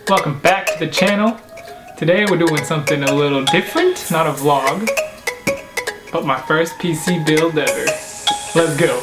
Welcome back to the channel. Today we're doing something a little different, not a vlog, but my first PC build ever. Let's go.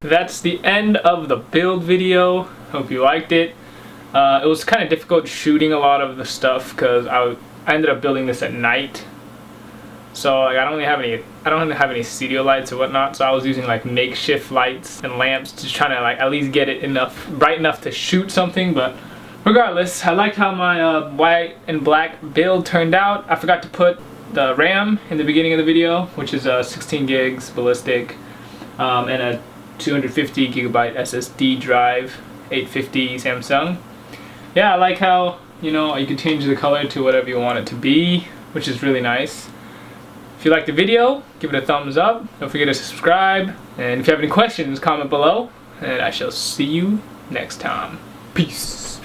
That's the end of the build video. Hope you liked it. It was kind of difficult shooting a lot of the stuff because I ended up building this at night. So like, I don't have any studio lights or whatnot. So I was using like makeshift lights and lamps to try to like at least get it bright enough to shoot something. But regardless, I liked how my white and black build turned out. I forgot to put the RAM in the beginning of the video, which is 16 gigs ballistic and a 250 gigabyte SSD drive, 850 Samsung. Yeah, I like how, you know, you can change the color to whatever you want it to be, which is really nice. If you liked the video, give it a thumbs up. Don't forget to subscribe. And if you have any questions, comment below. And I shall see you next time. Peace.